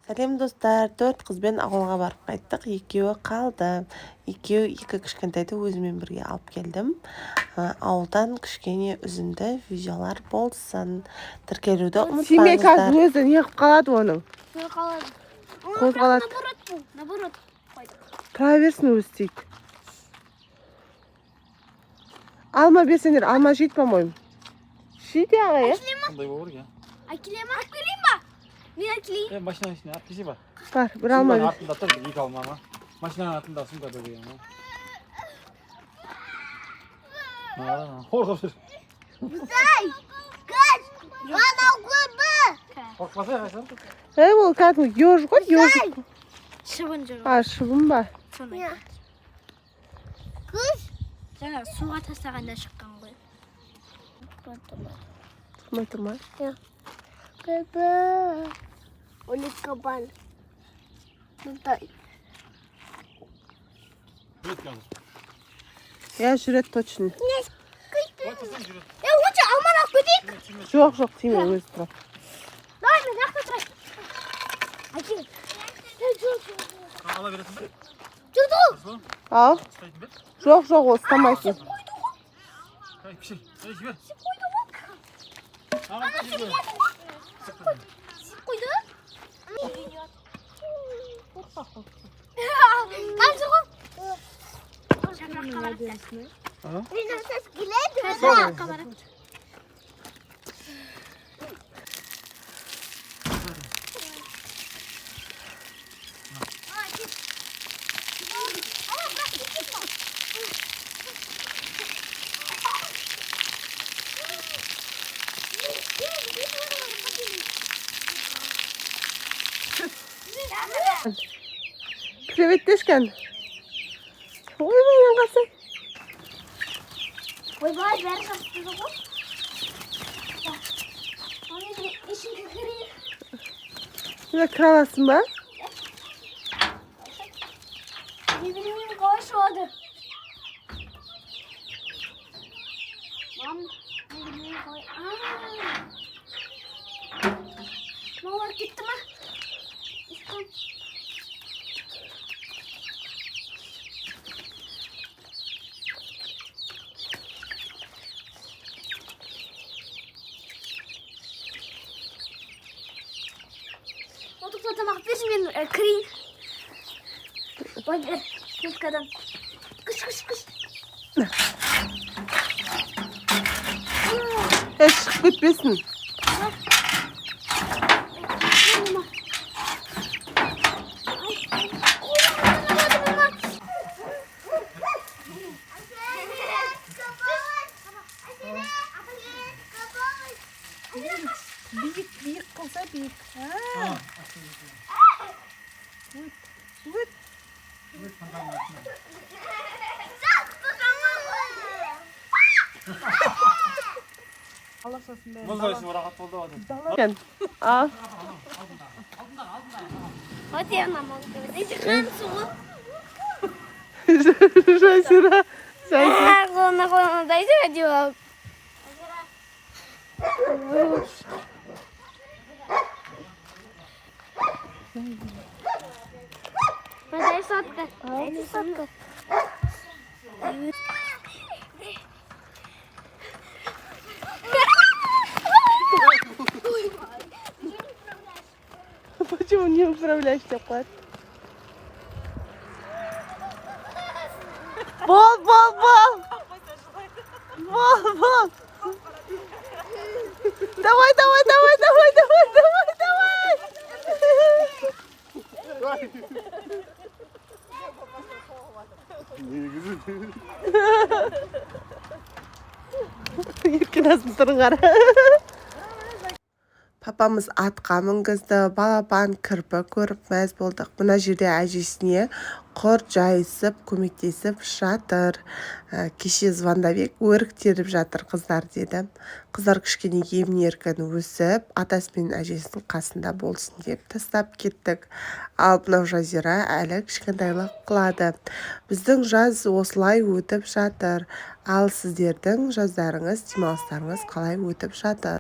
Сәлем достар, 4 қызбен ауылға барып қайттық. Екеуі қалды. Екі кішкентайды өзімен бірге алып келдім. Ауылдан кішкене үзінді видеолар болсын. Тіркелуді Семей қазір ұмытпаңыздар. өзі не қылып қалады оның? Қозғалады. Наоборот. Тұра берсін өзі дейді. Алма берсеңдер, алма жейді, по-моему. Жейді аға, е? Қандай болу керек, Әкелейін ба? Мен әкелейін. Машинаның ішіне алып кесе ба? Бар, бір алма бер. Артында тұр, екі алма ма? Машинаның артында сумка тұр деген. Қорқып жүр. Қорқпаса қайсың? Ол кәдімгі еж ғой, ежик. Шыбын жүр. Шыбын ба? Жаңа суға тастағанда шыққан ғой. Тұрмай. Он кабан. Мындай. Жүрет қазір. Жүрет точно. Лучше алманы алып кетейік. Жоқ, тиме өзі тұра. Давай, мен жақта тұрайын. Әкел. Ала бересің бе? Жүрді. Ал? Ұстайтын бе? Жоқ, ол ұстамайсың. Қай, пішір. Жібер. Қойды. Қамсы ғой. Менің сөз келеді. Креветтешкен. Ойбай, қасы. Ойбай, бәрі қасты ғой. Оны ішінгі кірейін. Кіре аласың ба? Не білмеймін қалай шығады. Мам, не білмеймін қалай. Мамалар кетті ма? Отықта тамақ берші, мен кірейін. Бай бер, кеткадан. Күш. Шығып кетпесін. Биік қылса биік. Мұздайсың, рахат болды ау. Вот я нам могу говорить. Иди ханцу. Жайсыра. Қолына дайсы әдеу. Дай сотка. Почему не управляешь тепло? Бол! Давай! Еркіназын тұрыңғар. Папамыз атқа мінгізді, балапан кірпі көріп мәз болдық. Мына жерде әжесіне құрт жайысып, көмектесіп жатыр. Кеше звондап өрік теріп жатыр қыздар деді. Қыздар кішкене емін-еркін өсіп, атасы мен әжесінің қасында болсын деп тастап кеттік. Ал мынау Жазира әлі кішкентайлық қылады. Біздің жаз осылай өтіп жатыр. Ал сіздердің жаздарыңыз, демалыстарыңыз қалай өтіп жатыр?